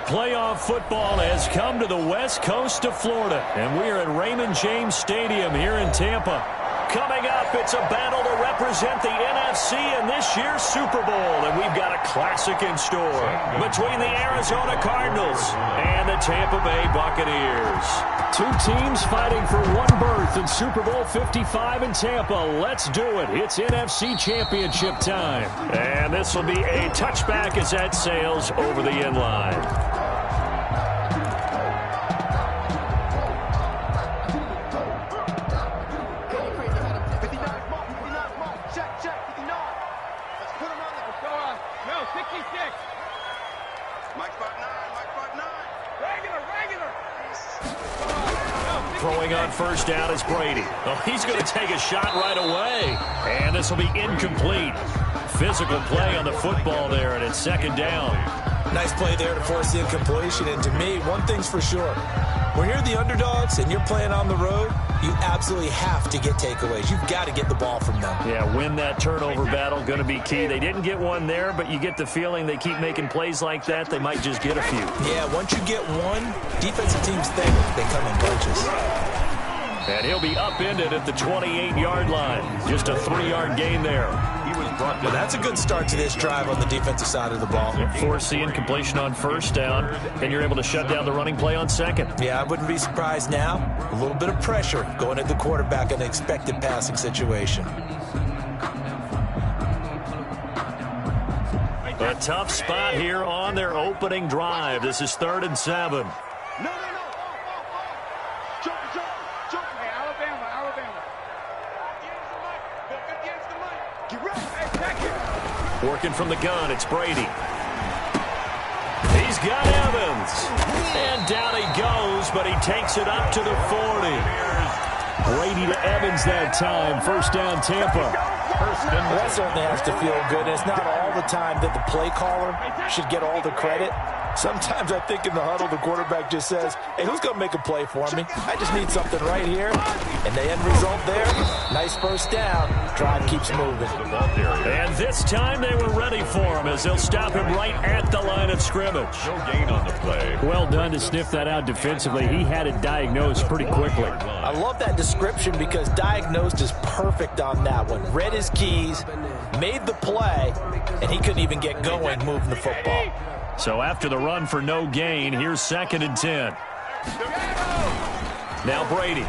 Playoff football has come to the west coast of Florida, and we are at Raymond James Stadium here in Tampa. Coming up, it's a battle to represent the NFC in this year's Super Bowl, and we've got a classic in store between the Arizona Cardinals and the Tampa Bay Buccaneers. Two teams fighting for one berth in Super Bowl 55 in Tampa. Let's do it. It's NFC Championship time. And this will be a touchback as that sails over the end line. Throwing on first down is Brady. Oh, he's going to take a shot right away. And this will be incomplete. Physical play on the football there, and it's second down. Nice play there to force the incompletion. And to me, one thing's for sure. When you're the underdogs and you're playing on the road, you absolutely have to get takeaways. You've got to get the ball from them. Yeah, win that turnover battle, going to be key. They didn't get one there, but you get the feeling they keep making plays like that, they might just get a few. Yeah, once you get one, defensive teams think they come in bunches. And he'll be upended at the 28-yard line. Just a 3-yard gain there. Well, that's a good start to this drive on the defensive side of the ball. Force the incompletion on first down, and you're able to shut down the running play on second. Yeah, I wouldn't be surprised now. A little bit of pressure going at the quarterback in an expected passing situation. A tough spot here on their opening drive. This is 3rd and 7. Working from the gun, it's Brady. He's got Evans. And down he goes, but he takes it up to the 40. Brady to Evans that time. First down, Tampa. That certainly has to feel good. And it's not all the time that the play caller should get all the credit. Sometimes I think in the huddle, the quarterback just says, hey, who's going to make a play for me? I just need something right here. And the end result there, nice first down. Drive keeps moving. And this time they were ready for him as they'll stop him right at the line of scrimmage. No gain on the play. Well done to sniff that out defensively. He had it diagnosed pretty quickly. I love that description because diagnosed is perfect on that one. Read his keys, made the play, and he couldn't even get going moving the football. So after the run for no gain, here's 2nd and 10. Now Brady.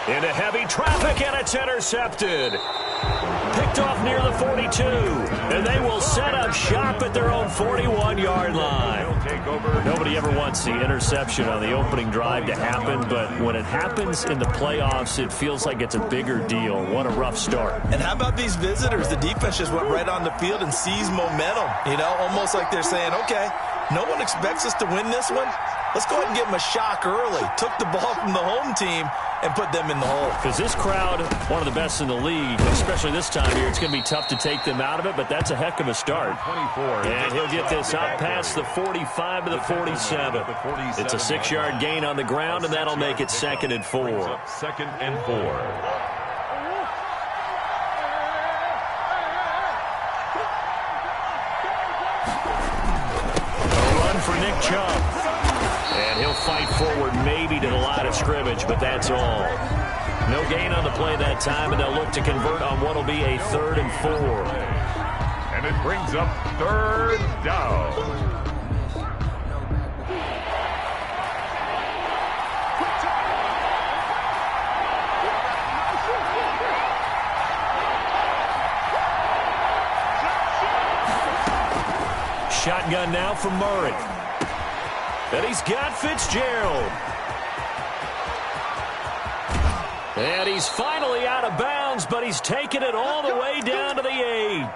Into heavy traffic, and it's intercepted. Picked off near the 42. And they will set up shop at their own 41-yard line. Nobody ever wants the interception on the opening drive to happen, but when it happens in the playoffs, it feels like it's a bigger deal. What a rough start. And how about these visitors? The defense just went right on the field and seized momentum. You know, almost like they're saying, okay, no one expects us to win this one. Let's go ahead and give them a shock early. Took the ball from the home team and put them in the hole. Because this crowd, one of the best in the league, especially this time of year, it's going to be tough to take them out of it, but that's a heck of a start. 24. And he'll get this up past the 45 to the 47. It's a 6-yard gain on the ground, and that'll make it 2nd and 4. 2nd and 4. For Nick Chubb. And he'll fight forward maybe to the line of scrimmage, but that's all. No gain on the play that time, and they'll look to convert on what will be a 3rd and 4. And it brings up 3rd down. Shotgun now from Murray. And he's got Fitzgerald. And he's finally out of bounds, but he's taken it all the way down to the 8.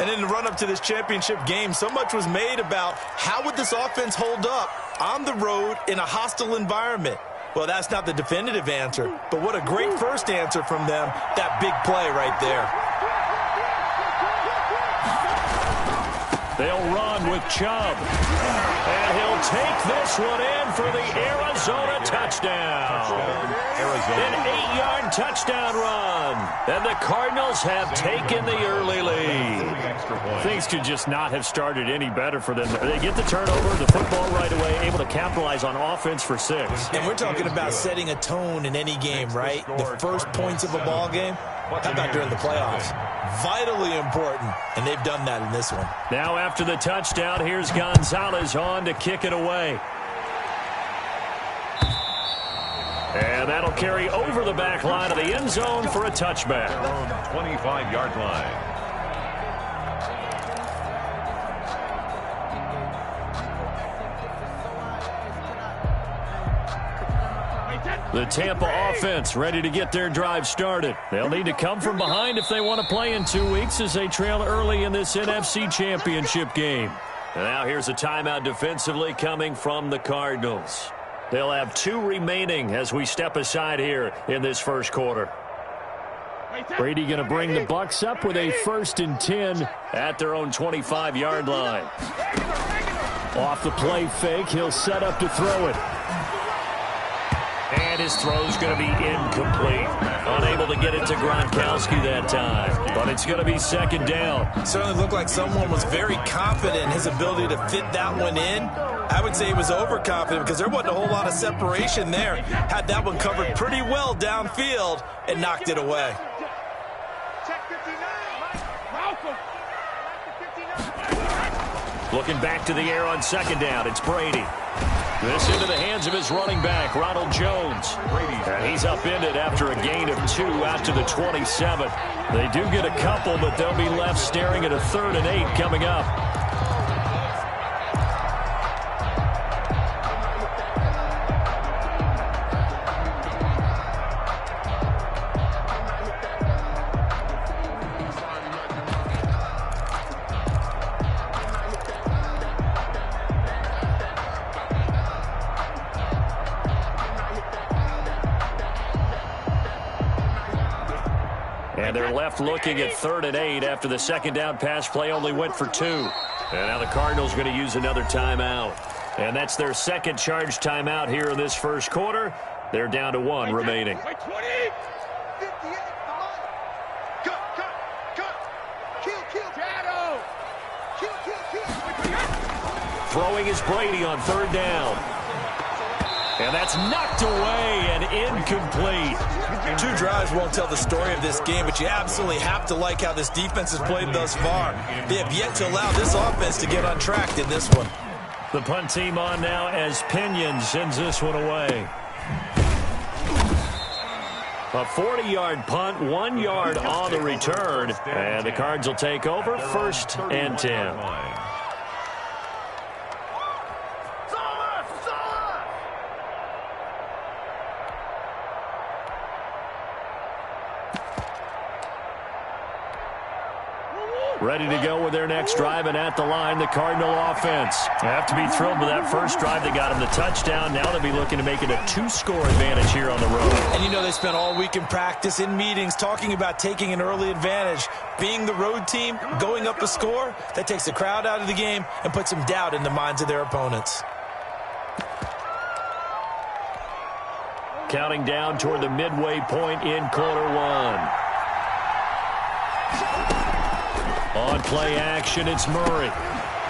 And in the run-up to this championship game, so much was made about how would this offense hold up on the road in a hostile environment. Well, that's not the definitive answer, but what a great first answer from them, that big play right there. They'll run with Chubb. And he'll take this one in for the Arizona touchdown. An 8-yard touchdown run. And the Cardinals have taken the early lead. Things could just not have started any better for them. They get the turnover, the football right away, able to capitalize on offense for 6. And we're talking about setting a tone in any game, right? The first points of a ball game. How about during the playoffs? Vitally important, and they've done that in this one. Now after the touchdown, here's Gonzalez on to kick it away. And that'll carry over the back line of the end zone for a touchback. 25-yard line. The Tampa offense ready to get their drive started. They'll need to come from behind if they want to play in 2 weeks as they trail early in this NFC Championship game. And now here's a timeout defensively coming from the Cardinals. They'll have 2 remaining as we step aside here in this first quarter. Brady going to bring the Bucs up with a 1st and 10 at their own 25-yard line. Off the play fake, he'll set up to throw it. And his throw's going to be incomplete. Unable to get it to Gronkowski that time. But it's going to be 2nd down. Certainly looked like someone was very confident in his ability to fit that one in. I would say he was overconfident because there wasn't a whole lot of separation there. Had that one covered pretty well downfield and knocked it away. Looking back to the air on 2nd down. It's Brady. This into the hands of his running back, Ronald Jones. And he's upended after a gain of 2 out to the 27. They do get a couple, but they'll be left staring at a 3rd and 8 coming up. And they're left looking at 3rd and 8 after the 2nd down pass play only went for 2. And now the Cardinals going to use another timeout. And that's their 2nd charge timeout here in this first quarter. They're down to 1 remaining. Throwing is Brady on 3rd down. And that's knocked away and incomplete. 2 drives won't tell the story of this game, but you absolutely have to like how this defense has played thus far. They have yet to allow this offense to get untracked in this one. The punt team on now as Pinion sends this one away. A 40-yard punt, 1 yard on the return. And the Cards will take over 1st and 10. Ready to go with their next drive, and at the line, the Cardinal offense. They have to be thrilled with that first drive. They got them the touchdown. Now they'll be looking to make it a 2-score advantage here on the road. And you know they spent all week in practice, in meetings, talking about taking an early advantage. Being the road team, going up a score, that takes the crowd out of the game and puts some doubt in the minds of their opponents. Counting down toward the midway point in quarter 1. On play action, it's Murray.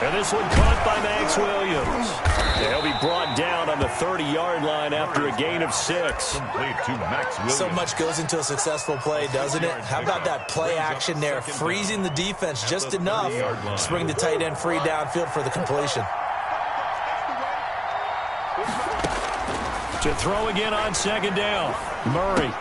And this one caught by Max Williams. They'll be brought down on the 30-yard line after a gain of 6. So much goes into a successful play, doesn't it? How about that play action there, freezing the defense just enough to bring the tight end free downfield for the completion. To throw again on 2nd down. Murray.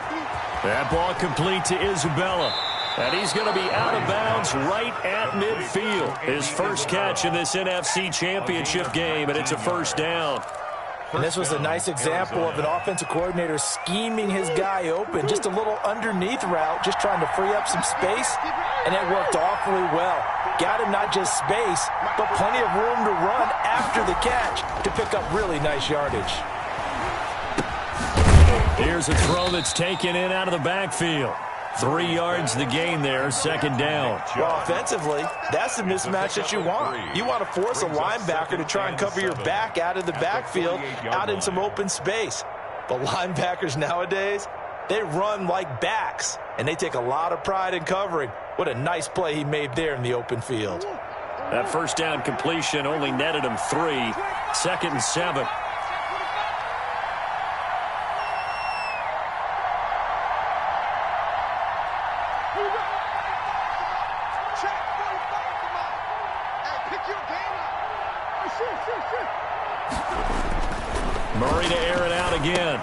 That ball complete to Isabella. And he's going to be out of bounds right at midfield. His first catch in this NFC Championship game, and it's a 1st down. And this was a nice example of an offensive coordinator scheming his guy open. Just a little underneath route, just trying to free up some space, and it worked awfully well. Got him not just space, but plenty of room to run after the catch to pick up really nice yardage. Here's a throw that's taken in out of the backfield. 3 yards the gain there, second down. Well, offensively, that's the mismatch that you want. You want to force a linebacker to try and cover your back out of the backfield, out in some open space. But linebackers nowadays, they run like backs, and they take a lot of pride in covering. What a nice play he made there in the open field. That first down completion only netted him 3. Second and 7. Murray to air it out again.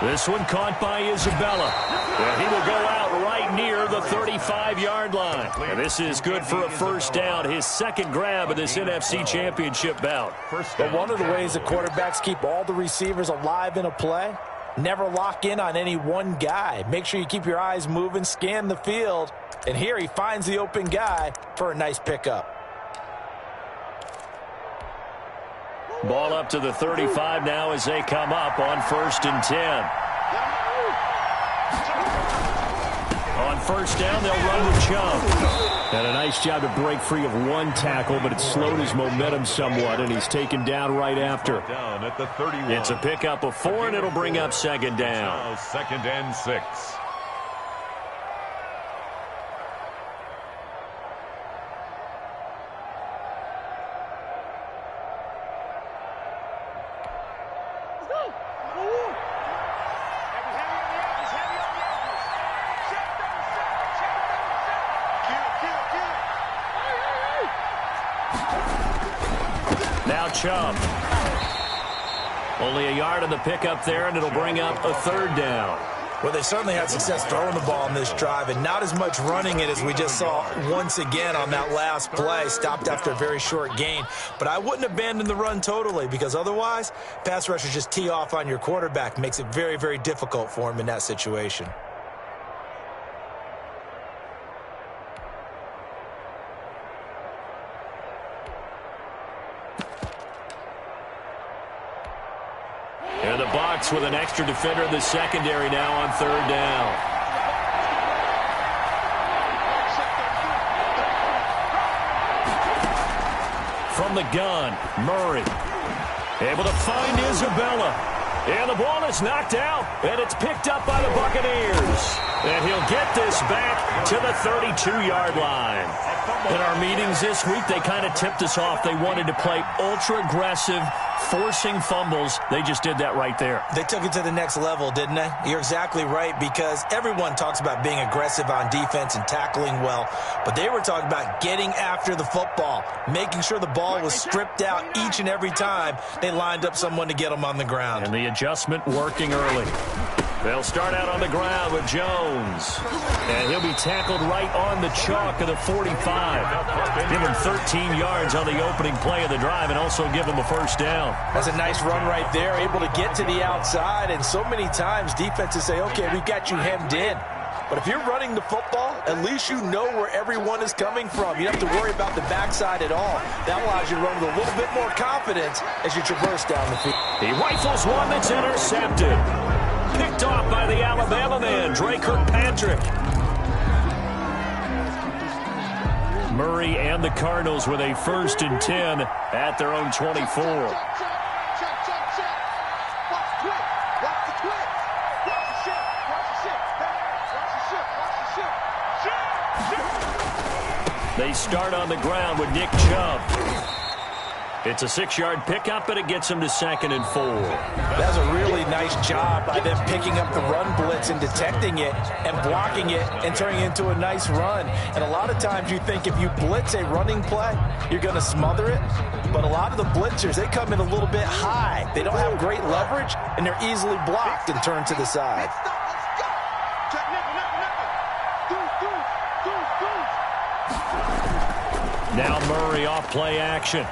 This one caught by Isabella. And he will go out right near the 35-yard line. And this is good for a first down. His second grab of this NFC Championship bout. But one of the ways the quarterbacks keep all the receivers alive in a play, never lock in on any one guy. Make sure you keep your eyes moving, scan the field. And here he finds the open guy for a nice pickup. Ball up to the 35 now as they come up on first and 10. On first down, they'll run with Chubb. And a nice job to break free of one tackle, but it slowed his momentum somewhat, and he's taken down right after. Down at the 31. It's a pickup of 4, and it'll bring up second down. Now second and 6. Chubb. Only a yard on the pickup there, and it'll bring up a third down. Well, they certainly had success throwing the ball in this drive, and not as much running it as we just saw once again on that last play. Stopped after a very short gain. But I wouldn't abandon the run totally, because otherwise, pass rushers just tee off on your quarterback. Makes it very, very difficult for him in that situation. And the Bucs with an extra defender in the secondary now on third down. From the gun, Murray. Able to find Isabella. And the ball is knocked out, and it's picked up by the Buccaneers. And he'll get this back to the 32-yard line. In our meetings this week, they kind of tipped us off. They wanted to play ultra-aggressive, forcing fumbles. They just did that right there. They took it to the next level, didn't they? You're exactly right, because everyone talks about being aggressive on defense and tackling well, but they were talking about getting after the football, making sure the ball was stripped out each and every time they lined up someone to get them on the ground. And the adjustment working early. They'll start out on the ground with Jones. And he'll be tackled right on the chalk of the 45. Give him 13 yards on the opening play of the drive and also give him a first down. That's a nice run right there, able to get to the outside. And so many times defenses say, okay, we've got you hemmed in. But if you're running the football, at least you know where everyone is coming from. You don't have to worry about the backside at all. That allows you to run with a little bit more confidence as you traverse down the field. He rifles one that's intercepted. Picked off by the Alabama man, Dre Kirkpatrick. Murray and the Cardinals with a first and 10 at their own 24. They start on the ground with Nick Chubb. It's a 6-yard pickup, but it gets him to second and 4. That's a really nice job by them picking up the run blitz and detecting it and blocking it and turning it into a nice run. And a lot of times you think if you blitz a running play, you're going to smother it. But a lot of the blitzers, they come in a little bit high. They don't have great leverage, and they're easily blocked and turned to the side. Now Murray off play action.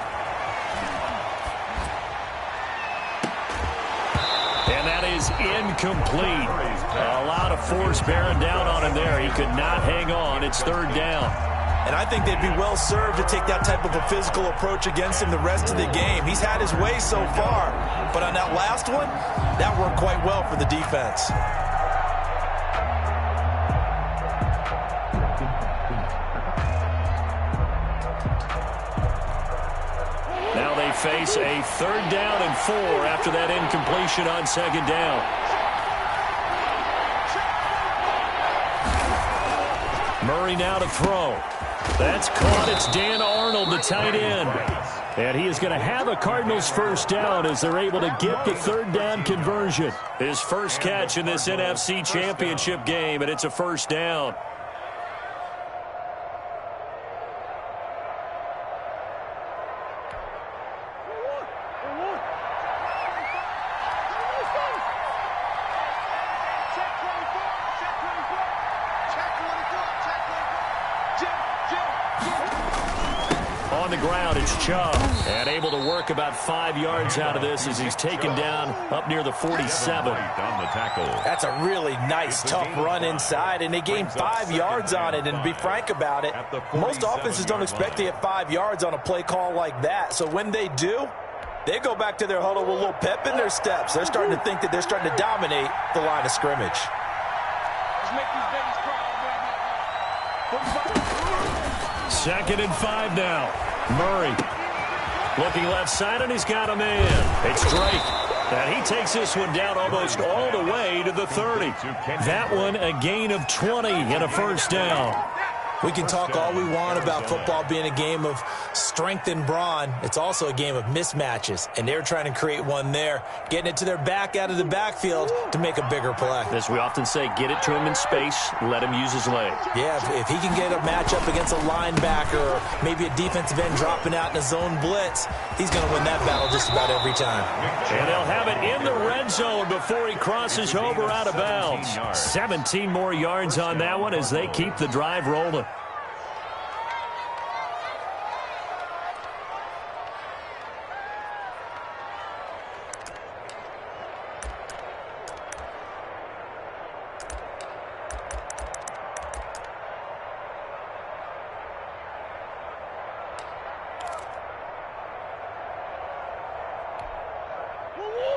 And that is incomplete. A lot of force bearing down on him there. He could not hang on. It's third down. And I think they'd be well served to take that type of a physical approach against him the rest of the game. He's had his way so far. But on that last one, that worked quite well for the defense. face a 3rd down and 4 after that incompletion on 2nd down. Murray now to throw. That's caught. It's Dan Arnold, the tight end. And he is going to have a Cardinals 1st down as they're able to get the 3rd down conversion. His first catch in this NFC Championship game, and it's a 1st down. On the ground, it's Chubb, and able to work about 5 yards out of this as he's taken down up near the 47. That's a really nice, tough run inside, and they gained 5 yards on it. And to be frank about it, most offenses don't expect to get 5 yards on a play call like that. So when they do, they go back to their huddle with a little pep in their steps. They're starting to think that they're starting to dominate the line of scrimmage. Second and 5 now. Murray looking left side, and he's got a man. It's Drake. And he takes this one down almost all the way to the 30. That one a gain of 20 and a 1st down. We can talk all we want about football being a game of strength and brawn. It's also a game of mismatches, and they're trying to create one there, getting it to their back out of the backfield to make a bigger play. As we often say, get it to him in space, let him use his leg. Yeah, if he can get a matchup against a linebacker or maybe a defensive end dropping out in a zone blitz, he's going to win that battle just about every time. And they'll have it in the red zone before he crosses over out of bounds. 17 more yards on that one as they keep the drive rolling.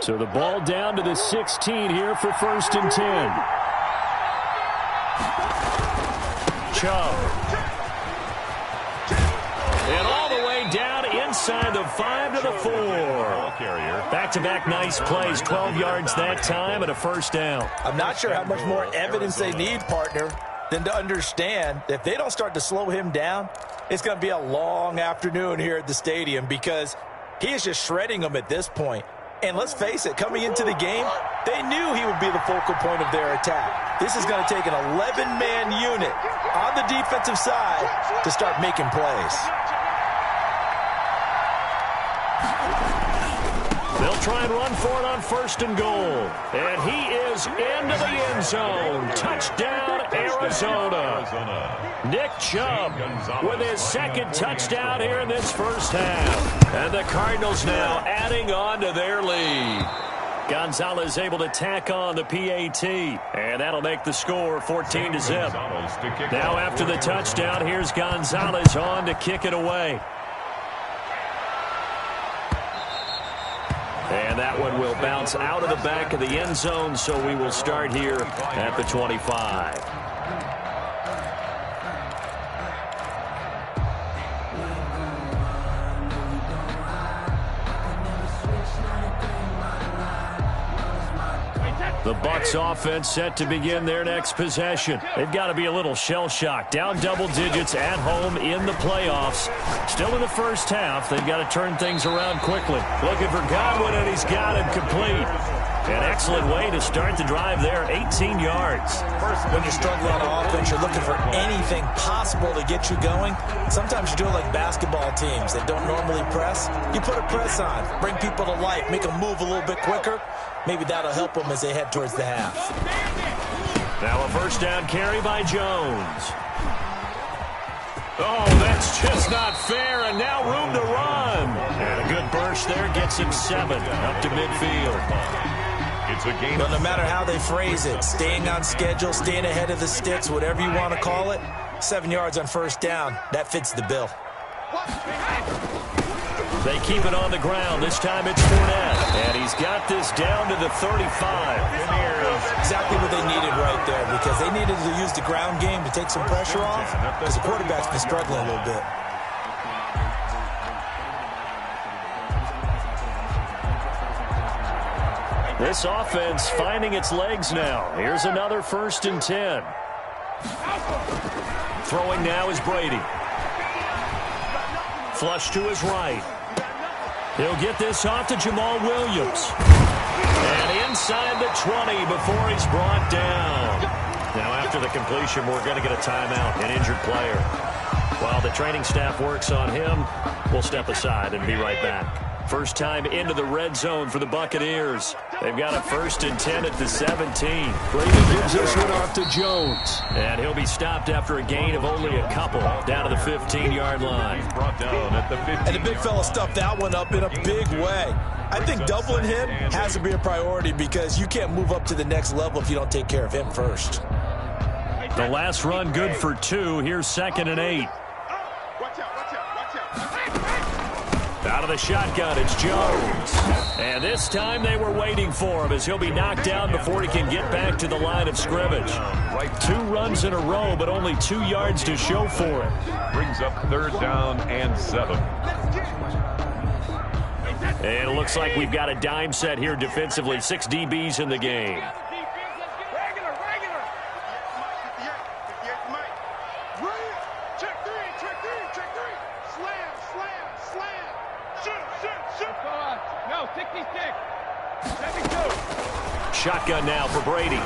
So the ball down to the 16 here for 1st and 10. Chubb. And all the way down inside the 5 to the 4. Back-to-back nice plays, 12 yards that time and a 1st down. I'm not sure how much more evidence they need, partner, than to understand that if they don't start to slow him down, it's going to be a long afternoon here at the stadium because he is just shredding them at this point. And let's face it, coming into the game, they knew he would be the focal point of their attack. This is going to take an 11-man unit on the defensive side to start making plays. They'll try and run for it on 1st and goal. And he is into the end zone. Touchdown, Arizona. Nick Chubb with his 2nd touchdown here in this 1st half. And the Cardinals now adding on to their lead. Gonzalez able to tack on the PAT. And that'll make the score 14-0. Now after the touchdown, here's Gonzalez on to kick it away. And that one will bounce out of the back of the end zone, so we will start here at the 25. The Bucs offense set to begin their next possession. They've got to be a little shell-shocked. Down double digits at home in the playoffs. Still in the 1st half. They've got to turn things around quickly. Looking for Godwin, and he's got him complete. An excellent way to start the drive there, 18 yards. When you're struggling on offense, you're looking for anything possible to get you going. Sometimes you do it like basketball teams that don't normally press. You put a press on, bring people to life, make them move a little bit quicker. Maybe that'll help them as they head towards the half. Now a 1st down carry by Jones. Oh, that's just not fair, and now room to run. And a good burst there gets him 7 up to midfield. It's a game. Well, no matter how they phrase it, staying on schedule, staying ahead of the sticks, whatever you want to call it, 7 yards on 1st down, that fits the bill. They keep it on the ground. This time it's Fournette. And he's got this down to the 35. Exactly what they needed right there, because they needed to use the ground game to take some pressure off, because the quarterback's been struggling a little bit. This offense finding its legs now. Here's another 1st and 10. Throwing now is Brady. Flush to his right. He'll get this off to Jamal Williams. And inside the 20 before he's brought down. Now after the completion, we're going to get a timeout, an injured player. While the training staff works on him, we'll step aside and be right back. First time into the red zone for the Buccaneers. They've got a 1st and 10 at the 17. Brady gives this one off to Jones. And he'll be stopped after a gain of only a couple down to the 15-yard line. He's brought down at the 15. And the big fella stuffed that one up in a big way. I think doubling him has to be a priority because you can't move up to the next level if you don't take care of him first. The last run good for 2. Here's 2nd and 8. Out of the shotgun, it's Jones. And this time they were waiting for him as he'll be knocked down before he can get back to the line of scrimmage. 2 runs in a row, but only 2 yards to show for it. Brings up 3rd down and 7. And it looks like we've got a dime set here defensively. 6 DBs in the game. Shotgun now for Brady.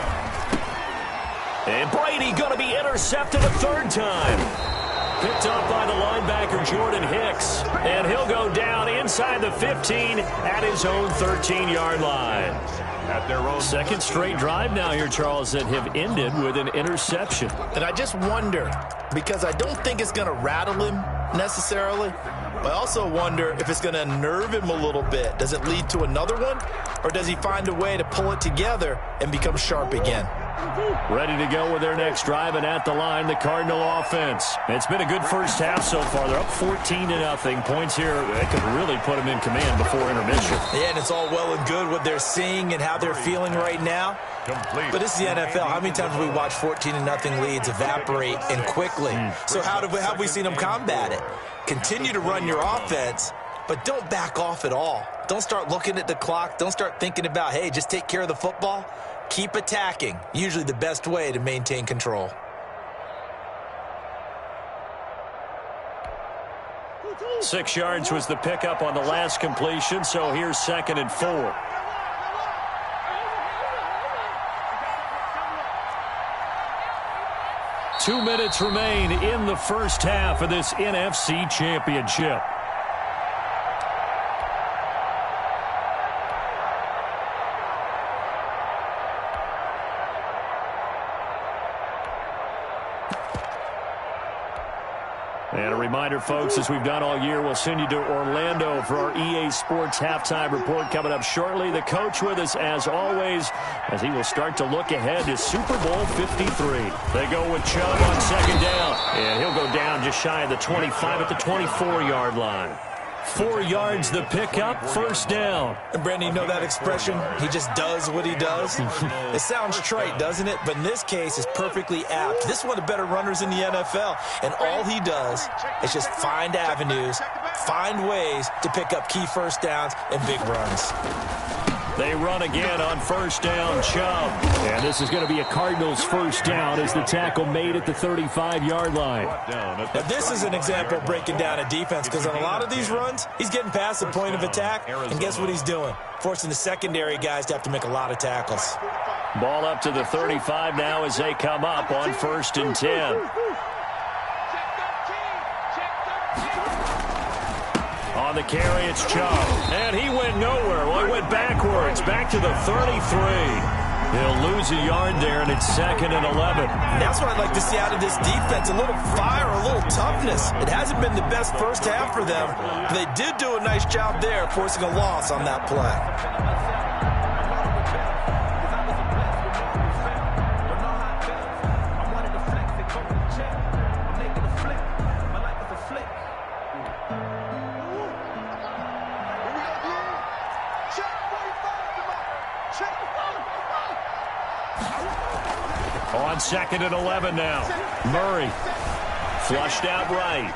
And Brady going to be intercepted a 3rd time. Picked up by the linebacker Jordan Hicks. And he'll go down inside the 15 at his own 13-yard line. At their own 2nd straight drive now here, Charles, that have ended with an interception. And I just wonder, because I don't think it's going to rattle him necessarily, but I also wonder if it's going to unnerve him a little bit. Does it lead to another one? Or does he find a way to pull it together and become sharp again? Ready to go with their next drive, and at the line, the Cardinal offense. It's been a good first half so far. They're up 14-0. Points here, they could really put them in command before intermission. Yeah, and it's all well and good what they're seeing and how they're feeling right now. complete. But this is the NFL. How many times have we watched 14-0 leads evaporate and quickly? So how have we seen them combat it? Continue to run your offense, but don't back off at all. Don't start looking at the clock. Don't start thinking about, hey, just take care of the football. Keep attacking. Usually the best way to maintain control. Six yards was the pickup on the last completion, so here's 2nd and 4. Two minutes remain in the first half of this NFC Championship. And a reminder, folks, as we've done all year, we'll send you to Orlando for our EA Sports halftime report coming up shortly. The coach with us, as always, as he will start to look ahead to Super Bowl 53. They go with Chubb on 2nd down, and he'll go down just shy of the 25 at the 24-yard line. 4 yards the pickup, 1st down. And Brandon, you know that expression? He just does what he does. It sounds trite, doesn't it? But in this case, it's perfectly apt. This is one of the better runners in the NFL. And all he does is just find avenues, find ways to pick up key 1st downs and big runs. They run again on 1st down, Chubb. And this is going to be a Cardinals 1st down as the tackle made at the 35-yard line. Now, this is an example of breaking down a defense, because on a lot of these runs, he's getting past the point of attack, and guess what he's doing? Forcing the secondary guys to have to make a lot of tackles. Ball up to the 35 now as they come up on 1st and 10. On the carry, it's Chubb. And he went nowhere. Well, he went backwards, back to the 33. He'll lose a yard there, and it's 2nd and 11. That's what I'd like to see out of this defense, a little fire, a little toughness. It hasn't been the best first half for them, but they did do a nice job there, forcing a loss on that play. On 2nd and 11 now. Murray flushed out right.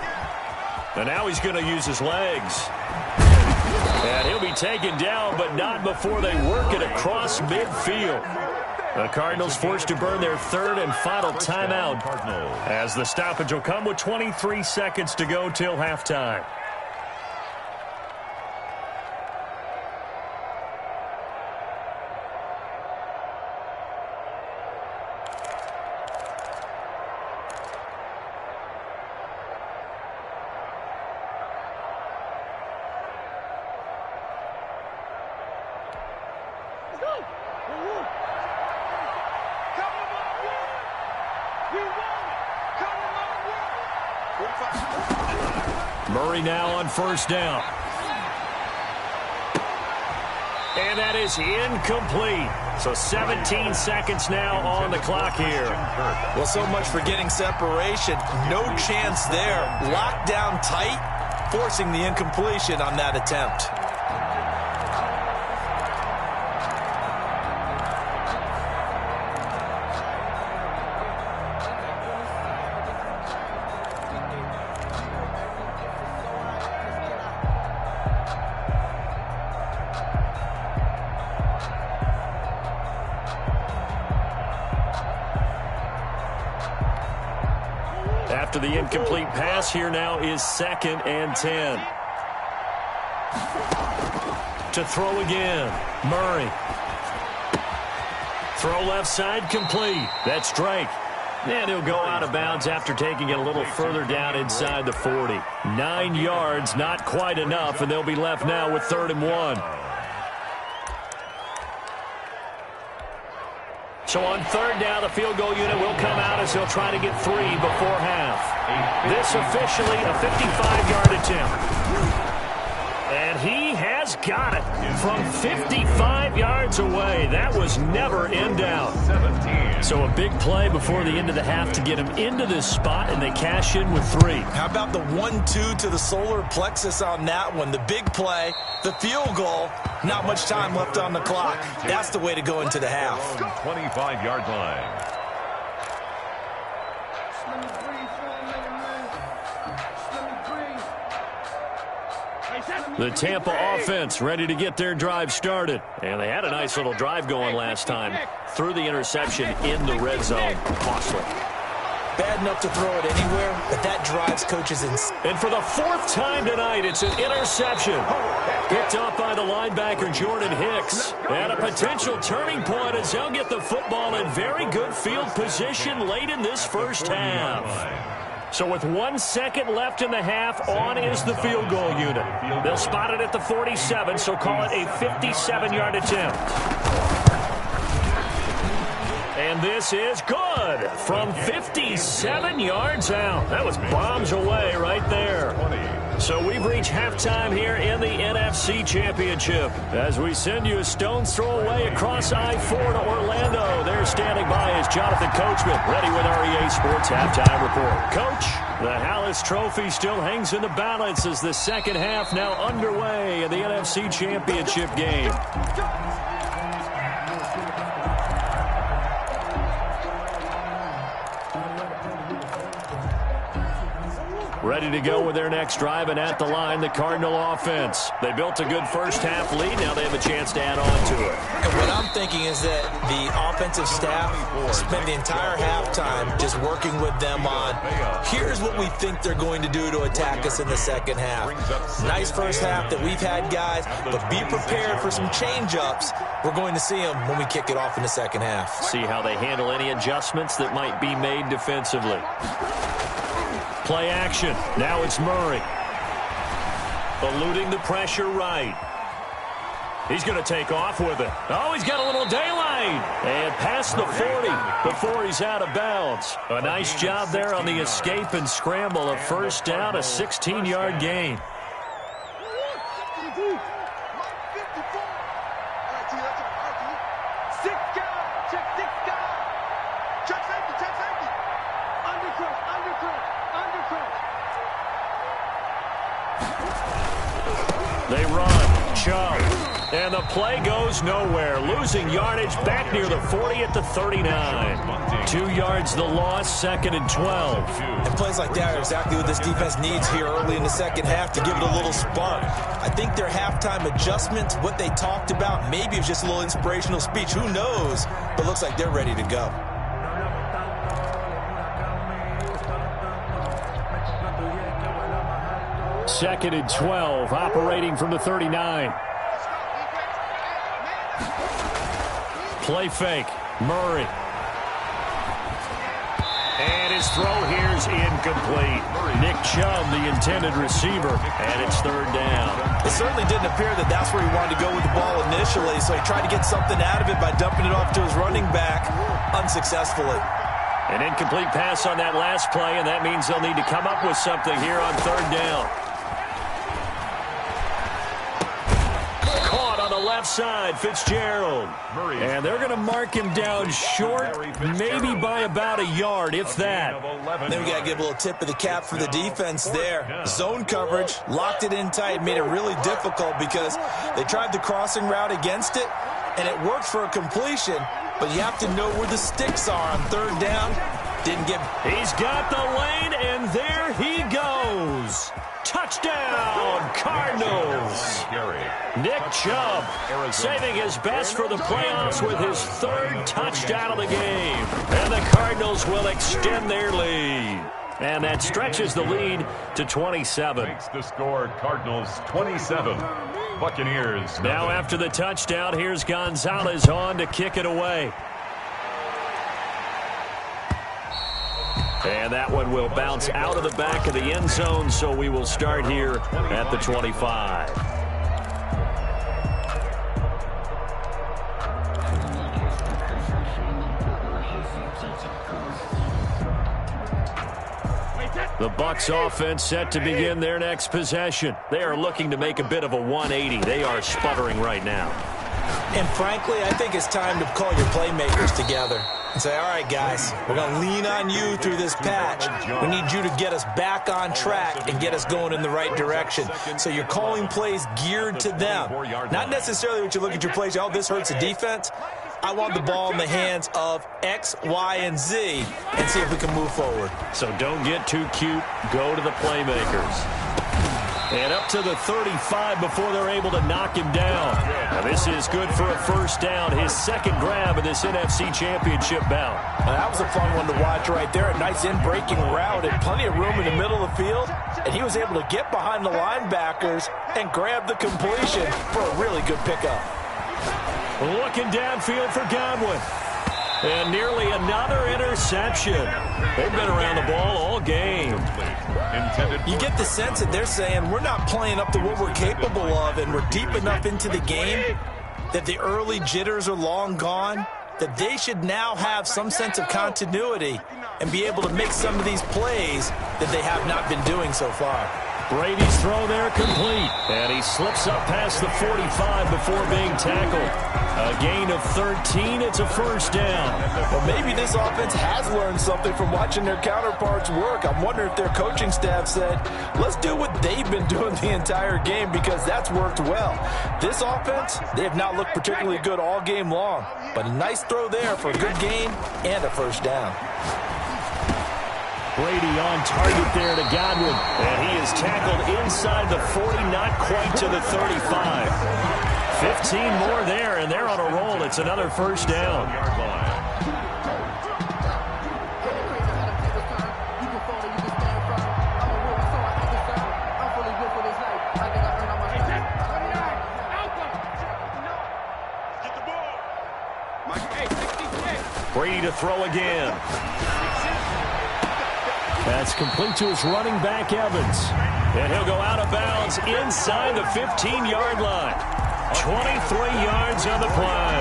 And now he's going to use his legs. And he'll be taken down, but not before they work it across midfield. The Cardinals forced to burn their third and final timeout as the stoppage will come with 23 seconds to go till halftime. Murray now on first down. And that is incomplete. So 17 seconds now on the clock here. Well, so much for getting separation. No chance there. Locked down tight, forcing the incompletion on that attempt. After the incomplete pass, here now is 2nd and 10. To throw again, Murray. Throw left side, complete. That's Drake. And he'll go out of bounds after taking it a little further down inside the 40. 9 yards, not quite enough, and they'll be left now with 3rd and 1. So on 3rd down, the field goal unit will come out as he'll try to get 3 before half. This officially a 55-yard attempt. And he has got it from 55 yards away. That was never in doubt. So a big play before the end of the half to get him into this spot, and they cash in with 3. How about the 1-2 to the solar plexus on that one? The big play, the field goal, not much time left on the clock. That's the way to go into the half. 25-yard line. The Tampa offense ready to get their drive started. And they had a nice little drive going last time. Threw the interception in the red zone. Costly. Bad enough to throw it anywhere, but that drives coaches in. And for the 4th time tonight, it's an interception. Picked up by the linebacker, Jordan Hicks. And a potential turning point as they'll get the football in very good field position late in this first half. So with 1 second left in the half, on is the field goal unit. They'll spot it at the 47, so call it a 57-yard attempt. And this is good from 57 yards out. That was bombs away right there. So we've reached halftime here in the NFC Championship. As we send you a stone's throw away across I-4 to Orlando. There standing by is Jonathan Coachman, ready with our EA Sports Halftime Report. Coach, the Hallis Trophy still hangs in the balance as the second half now underway in the NFC Championship game. Ready to go with their next drive, and at the line, the Cardinal offense. They built a good first half lead. Now they have a chance to add on to it. And what I'm thinking is that the offensive staff spent the entire halftime just working with them on, here's what we think they're going to do to attack us in the second half. Nice first half that we've had, guys, but be prepared for some change-ups. We're going to see them when we kick it off in the second half. See how they handle any adjustments that might be made defensively. Play action. Now it's Murray. Eluding the pressure right. He's going to take off with it. Oh, he's got a little daylight. And past the 40 before he's out of bounds. A nice job there on the escape and scramble. A first down, a 16-yard gain. They run. Chubb. And the play goes nowhere. Losing yardage back near the 40 at the 39. 2 yards the loss, 2nd and 12. And plays like that are exactly what this defense needs here early in the second half to give it a little spark. I think their halftime adjustments, what they talked about, maybe it was just a little inspirational speech. Who knows? But looks like they're ready to go. Second and 12, operating from the 39. Play fake. Murray. And his throw here's incomplete. Nick Chubb, the intended receiver, and it's 3rd down. It certainly didn't appear that that's where he wanted to go with the ball initially, so he tried to get something out of it by dumping it off to his running back unsuccessfully. An incomplete pass on that last play, and that means they'll need to come up with something here on 3rd down. Caught on the left side, Fitzgerald. And they're going to mark him down short, maybe by about a yard, if that. Then we got to give a little tip of the cap for the defense there. Zone coverage, locked it in tight, made it really difficult because they tried the crossing route against it, and it worked for a completion, but you have to know where the sticks are on 3rd down. Didn't get... He's got the lane, and there he goes. Touchdown, Cardinals. Nick Chubb saving his best for the playoffs with his 3rd touchdown of the game. And the Cardinals will extend their lead. And that stretches the lead to 27. Makes the score Cardinals 27. Buccaneers nothing. Now after the touchdown, here's Gonzalez on to kick it away. And that one will bounce out of the back of the end zone, so we will start here at the 25. The Bucs offense set to begin their next possession. They are looking to make a bit of a 180. They are sputtering right now. And frankly, I think it's time to call your playmakers together and say, all right, guys, we're going to lean on you through this patch. We need you to get us back on track and get us going in the right direction. So you're calling plays geared to them. Not necessarily what you look at your plays, oh, this hurts the defense. I want the ball in the hands of X, Y, and Z and see if we can move forward. So don't get too cute. Go to the playmakers. And up to the 35 before they're able to knock him down. Now this is good for a 1st down. His 2nd grab of this NFC Championship bout. Now that was a fun one to watch right there. A nice in-breaking route and plenty of room in the middle of the field. And he was able to get behind the linebackers and grab the completion for a really good pickup. Looking downfield for Godwin. And nearly another interception. They've been around the ball all game. You get the sense that they're saying we're not playing up to what we're capable of, and we're deep enough into the game that the early jitters are long gone, that they should now have some sense of continuity and be able to make some of these plays that they have not been doing so far. Brady's throw there complete. And he slips up past the 45 before being tackled. A gain of 13. It's a 1st down. Well, maybe this offense has learned something from watching their counterparts work. I'm wondering if their coaching staff said, let's do what they've been doing the entire game because that's worked well. This offense, they have not looked particularly good all game long. But a nice throw there for a good gain and a 1st down. Brady on target there to Godwin. And he is tackled inside the 40, not quite to the 35. 15 more there, and they're on a roll. It's another 1st down. Brady to throw again. That's complete to his running back, Evans. And he'll go out of bounds inside the 15-yard line. 23 yards on the play.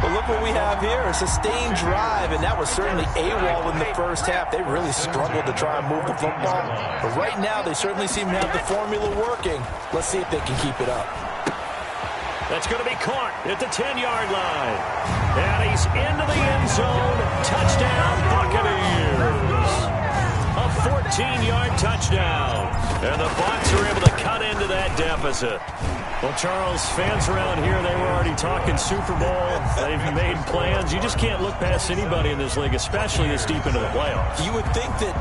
But look what we have here, a sustained drive, and that was certainly AWOL in the 1st half. They really struggled to try and move the football. But right now, they certainly seem to have the formula working. Let's see if they can keep it up. That's going to be caught at the 10-yard line. And he's into the end zone. Touchdown, Buccaneers. A 14-yard touchdown. And the Bucs are able to cut into that deficit. Well, Charles, fans around here, they were already talking Super Bowl. They've made plans. You just can't look past anybody in this league, especially this deep into the playoffs. You would think that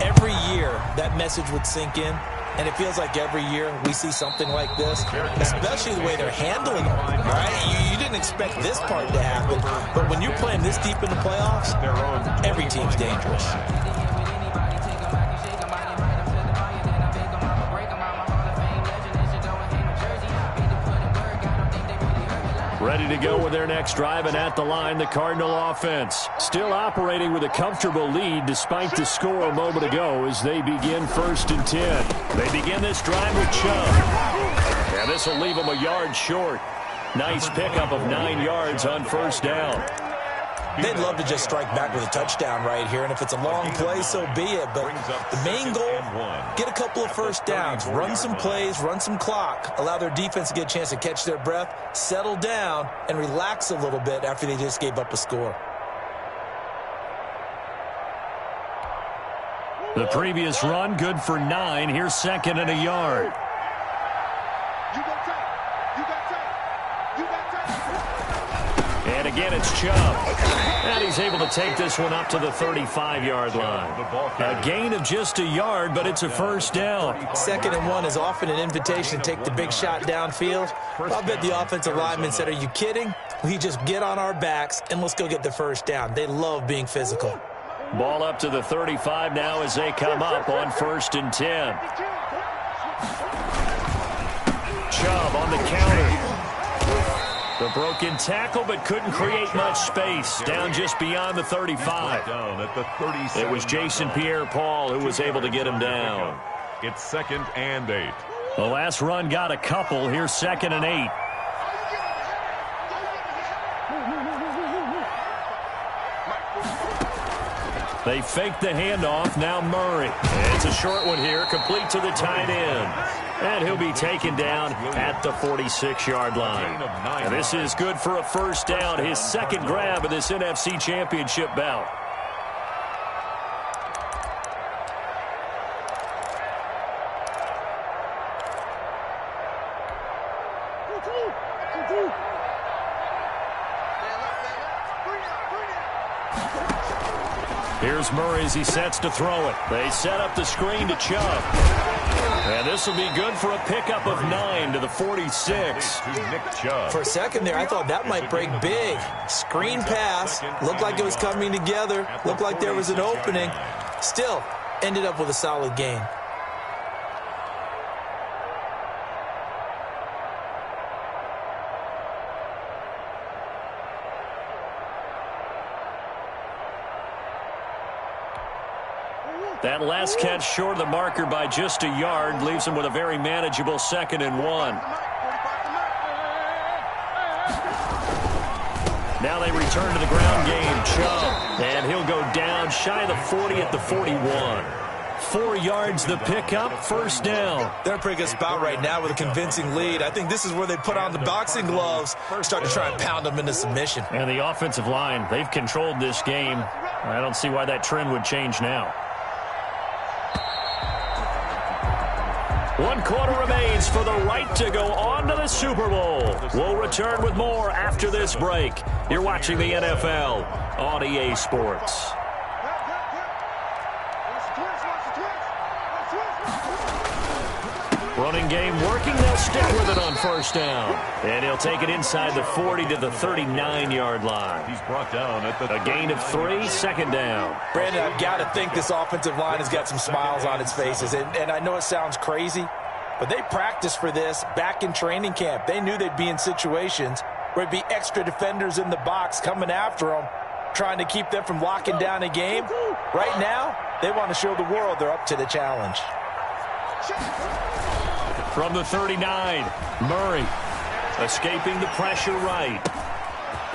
every year that message would sink in, and it feels like every year we see something like this, especially the way they're handling it, right? You didn't expect this part to happen, but when you're playing this deep in the playoffs, every team's dangerous. Ready to go with their next drive, and at the line, the Cardinal offense. Still operating with a comfortable lead despite the score a moment ago as they begin 1st and 10. They begin this drive with Chubb. And this will leave them a yard short. Nice pickup of 9 yards on 1st down. They'd love to just strike back with a touchdown right here, and if it's a long play, so be it. But the main goal, get a couple of 1st downs, run some plays, run some clock, allow their defense to get a chance to catch their breath, settle down, and relax a little bit after they just gave up a score. The previous run, good for 9. Here's 2nd and a yard. And again, it's Chubb. And he's able to take this one up to the 35-yard line. A gain of just a yard, but it's a 1st down. 2nd and 1 is often an invitation to take the big shot downfield. I'll bet the offensive lineman said, are you kidding? We just get on our backs and let's go get the 1st down. They love being physical. Ball up to the 35 now as they come up on 1st and 10. Chubb on the counter. The broken tackle, but couldn't create much space. Down just beyond the 35. It was Jason Pierre-Paul who was able to get him down. It's 2nd and 8. The last run got a couple. Here's 2nd and 8. They fake the handoff. Now Murray. It's a short one here, complete to the tight end. And he'll be taken down at the 46-yard line. And this is good for a 1st down, his 2nd grab of this NFC Championship bout. Here's Murray as he sets to throw it. They set up the screen to Chubb. And this will be good for a pickup of 9 to the 46. For a second there, I thought that might break big. Screen pass. Looked like it was coming together. Looked like there was an opening. Still, ended up with a solid gain. That last catch short of the marker by just a yard leaves him with a very manageable 2nd and 1. Now they return to the ground game. Chubb. And he'll go down shy of the 40 at the 41. 4 yards the pickup, 1st down. They're in a pretty good spot right now with a convincing lead. I think this is where they put on the boxing gloves, start to try and pound them into submission. And the offensive line, they've controlled this game. I don't see why that trend would change now. 1 quarter remains for the right to go on to the Super Bowl. We'll return with more after this break. You're watching the NFL on EA Sports. Running game working. They'll stick with it on 1st down. And he'll take it inside the 40 to the 39-yard line. He's brought down at the a gain of 3, 2nd down. Brandon, I've got to think this offensive line has got some smiles on its faces. And I know it sounds crazy, but they practiced for this back in training camp. They knew they'd be in situations where it'd be extra defenders in the box coming after them, trying to keep them from locking down a game. Right now, they want to show the world they're up to the challenge. From the 39, Murray escaping the pressure right.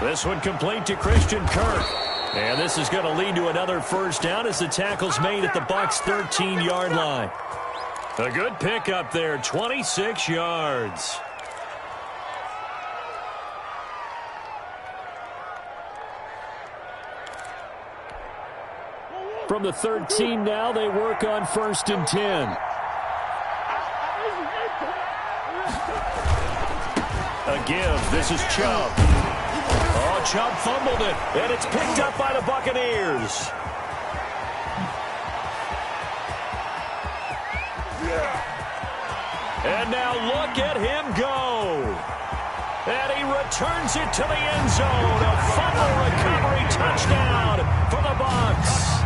This one complete to Christian Kirk. And this is going to lead to another 1st down as the tackle's made at the Bucs' 13-yard line. A good pickup there, 26 yards. From the 13 now, they work on 1st and 10. A give. This is Chubb. Oh, Chubb fumbled it, and it's picked up by the Buccaneers. And now look at him go. And he returns it to the end zone. A fumble recovery touchdown for the Bucs.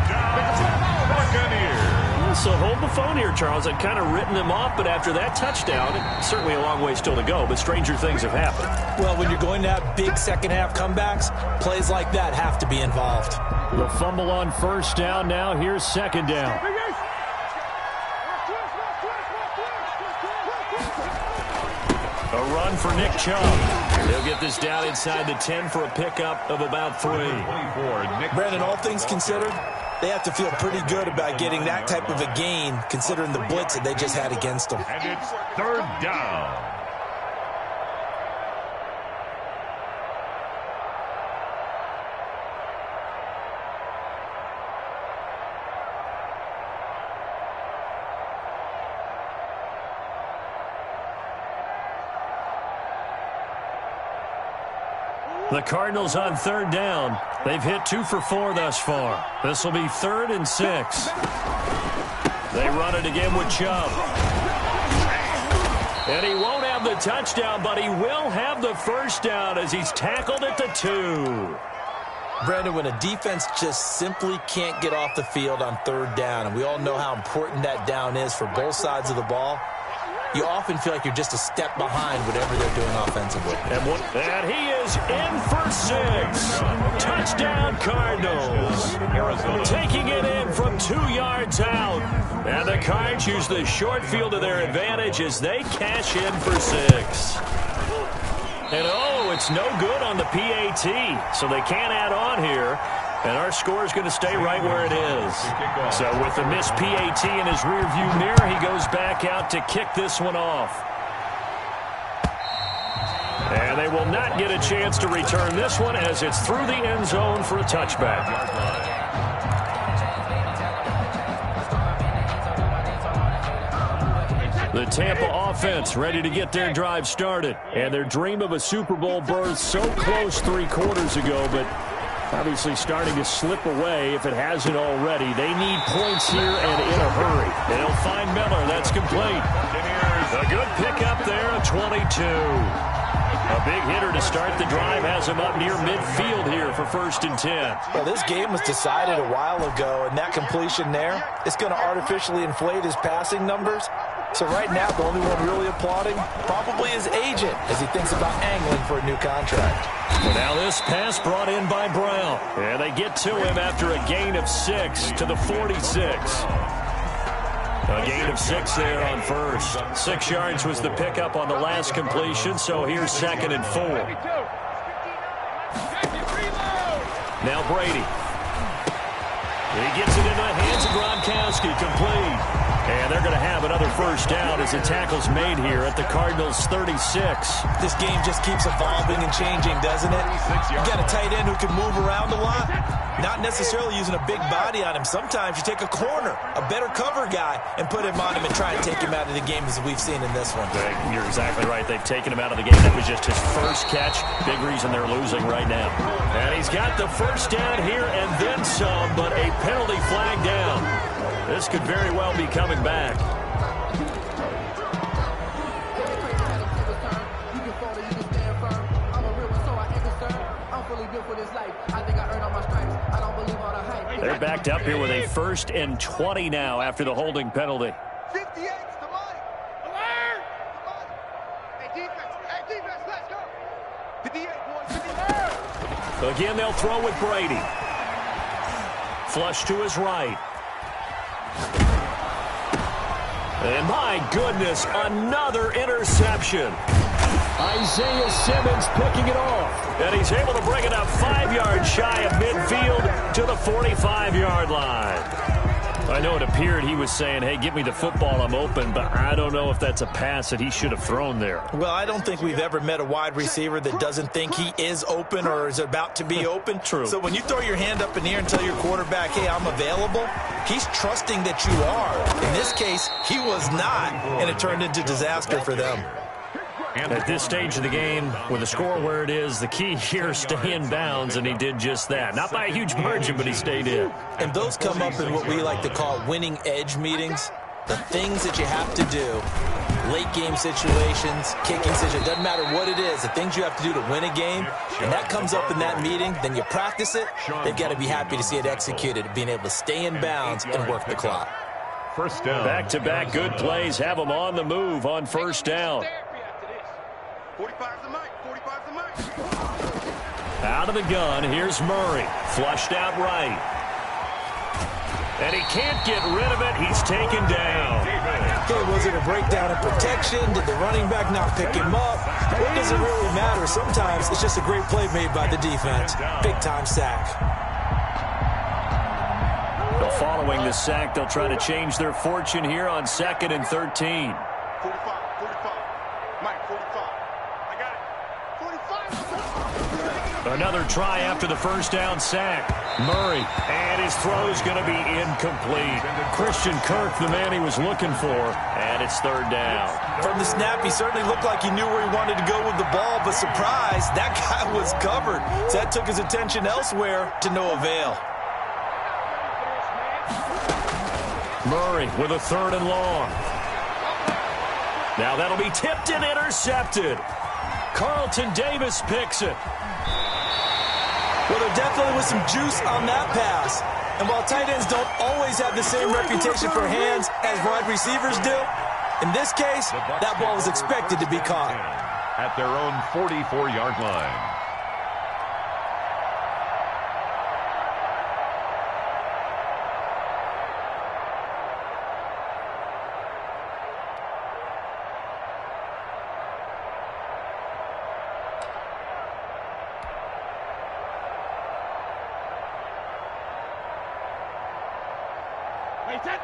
Buccaneers. So hold the phone here, Charles. I'd kind of written them off, but after that touchdown, certainly a long way still to go, but stranger things have happened. Well, when you're going to have big second-half comebacks, plays like that have to be involved. The fumble on first down. Now here's second down. A run for Nick Chubb. He'll get this down inside the 10 for a pickup of about 3. Brandon, all things considered, they have to feel pretty good about getting that type of a gain, considering the blitz that they just had against them. And it's third down. The Cardinals on third down. They've hit 2 for 4 thus far. This will be 3rd and 6. They run it again with Chubb. And he won't have the touchdown, but he will have the first down as he's tackled at the 2. Brandon, when a defense just simply can't get off the field on third down, and we all know how important that down is for both sides of the ball, you often feel like you're just a step behind whatever they're doing offensively. And he is in for 6. Touchdown, Cardinals. Taking it in from 2 yards out. And the Cards use the short field to their advantage as they cash in for 6. And, oh, it's no good on the PAT, so they can't add on here. And our score is going to stay right where it is. So with the missed PAT in his rearview mirror, he goes back out to kick this one off. And they will not get a chance to return this one as it's through the end zone for a touchback. The Tampa offense ready to get their drive started. And their dream of a Super Bowl berth so close 3 quarters ago, but obviously starting to slip away if it hasn't already. They need points here and in a hurry. And he'll find Miller. That's complete. A good pickup there, a 22. A big hitter to start the drive has him up near midfield here for 1st and 10. Well, this game was decided a while ago, and that completion there is going to artificially inflate his passing numbers. So right now, the only one really applauding probably his agent as he thinks about angling for a new contract. Well, now this pass brought in by Brown. And they get to him after a gain of 6 to the 46. A gain of 6 there on first. 6 yards was the pickup on the last completion, so here's 2nd and 4. Now Brady. He gets it into the hands of Gronkowski, complete. And they're going to have another first down as the tackle's made here at the Cardinals' 36. This game just keeps evolving and changing, doesn't it? You got a tight end who can move around a lot, not necessarily using a big body on him. Sometimes you take a corner, a better cover guy, and put him on him and try and take him out of the game as we've seen in this one. You're exactly right. They've taken him out of the game. That was just his first catch. Big reason they're losing right now. And he's got the first down here and then some, but a penalty flag down. This could very well be coming back. They're backed up here with a 1st and 20 now after the holding penalty. 58 to Mike. Alert! Hey, defense. Hey, defense, let's go. 58, boys. 58. Again, they'll throw with Brady. Flush to his right. And my goodness, another interception. Isaiah Simmons picking it off. And he's able to bring it up 5 yards shy of midfield to the 45-yard line. I know it appeared he was saying, hey, give me the football, I'm open, but I don't know if that's a pass that he should have thrown there. Well, I don't think we've ever met a wide receiver that doesn't think he is open or is about to be open. True. So when you throw your hand up in the air and tell your quarterback, hey, I'm available, he's trusting that you are. In this case, he was not, and it turned into disaster for them. At this stage of the game, with the score where it is, the key here is stay in bounds, and he did just that. Not by a huge margin, but he stayed in. And those come up in what we like to call winning edge meetings. The things that you have to do, late game situations, kicking situations, doesn't matter what it is, the things you have to do to win a game, and that comes up in that meeting, then you practice it, they've got to be happy to see it executed, being able to stay in bounds and work the clock. First down. Back-to-back good plays have them on the move on first down. 45's the mic. 45's the mic. Out of the gun, here's Murray. Flushed out right. And he can't get rid of it. He's taken down. Okay, was it a breakdown in protection? Did the running back not pick him up? What does it really matter? Sometimes it's just a great play made by the defense. Big-time sack. Well, following the sack, they'll try to change their fortune here on 2nd and 13. 45. Mike, 45. I got it. 45. Another try after the first down sack. Murray, and his throw's going to be incomplete. Christian Kirk, the man he was looking for, and it's 3rd down. From the snap, he certainly looked like he knew where he wanted to go with the ball, but surprise, that guy was covered. So that took his attention elsewhere to no avail. Murray with a 3rd and long. Now that'll be tipped and intercepted. Carlton Davis picks it. Well, there definitely was some juice on that pass. And while tight ends don't always have the same reputation for hands as wide receivers do, in this case, that ball was expected to be caught. At their own 44-yard line.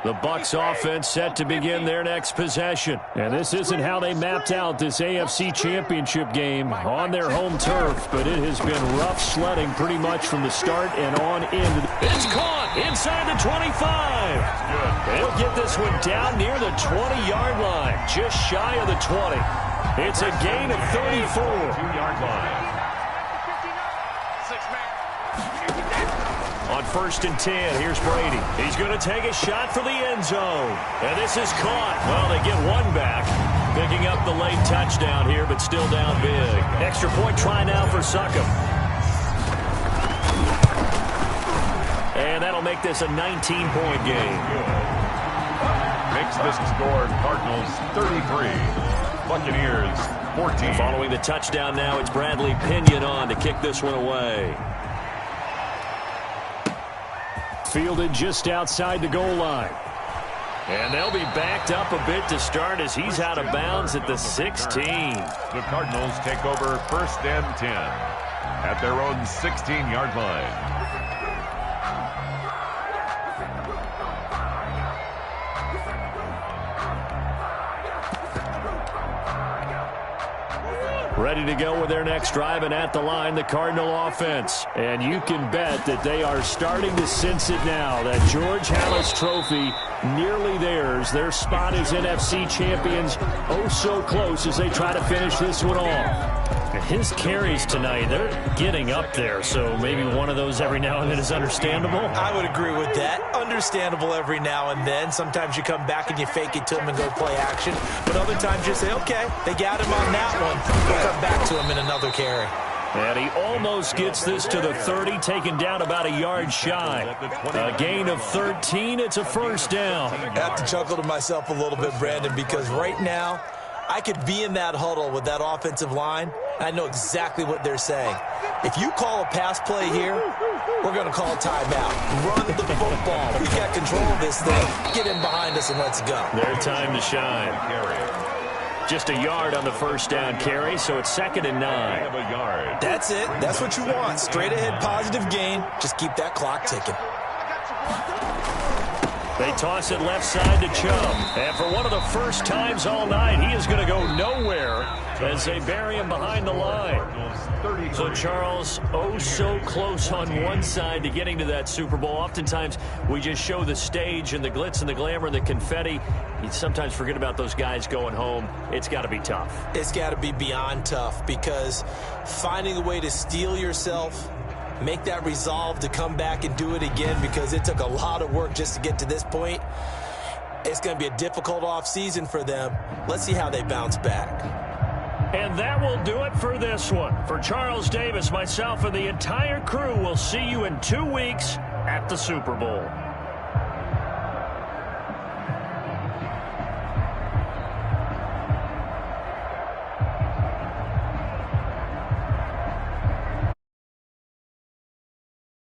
The Bucs offense set to begin their next possession. And this isn't how they mapped out this AFC Championship game on their home turf, but it has been rough sledding pretty much from the start and on into the... It's caught inside the 25. They'll get this one down near the 20-yard line, just shy of the 20. It's a gain of 34. 2-yard line. On 1st and 10, here's Brady. He's going to take a shot for the end zone. And this is caught. Well, they get one back. Picking up the late touchdown here, but still down big. Extra point try now for Succop. And that'll make this a 19-point game. Makes this score Cardinals 33. Buccaneers 14. Following the touchdown now, it's Bradley Pinion on to kick this one away. Fielded just outside the goal line. And they'll be backed up a bit to start as he's out of bounds at the 16. The Cardinals take over 1st and 10 at their own 16-yard line. Ready to go with their next drive, and at the line, the Cardinal offense. And you can bet that they are starting to sense it now. That George Halas trophy, nearly theirs. Their spot as NFC champions, oh so close as they try to finish this one off. His carries tonight, they're getting up there, so maybe one of those every now and then is understandable. I would agree with that. Understandable every now and then. Sometimes you come back and you fake it to him and go play action. But other times you say, okay, they got him on that one. We'll come back to him in another carry. And he almost gets this to the 30, taken down about a yard shy. A gain of 13, it's a 1st down. I have to chuckle to myself a little bit, Brandon, because right now, I could be in that huddle with that offensive line, and I know exactly what they're saying. If you call a pass play here, we're going to call a timeout. Run the football. We got control of this thing. Get in behind us and let's go. Their time to shine. Just a yard on the 1st down carry, so it's 2nd and 9. That's it. That's what you want. Straight ahead positive gain. Just keep that clock ticking. They toss it left side to Chubb. And for one of the first times all night, he is going to go nowhere as they bury him behind the line. So, Charles, oh so close on one side to getting to that Super Bowl. Oftentimes, we just show the stage and the glitz and the glamour and the confetti. You sometimes forget about those guys going home. It's got to be tough. It's got to be beyond tough, because finding a way to steel yourself, make that resolve to come back and do it again, because it took a lot of work just to get to this point. It's going to be a difficult offseason for them. Let's see how they bounce back. And that will do it for this one. For Charles Davis, myself, and the entire crew, we'll see you in 2 weeks at the Super Bowl.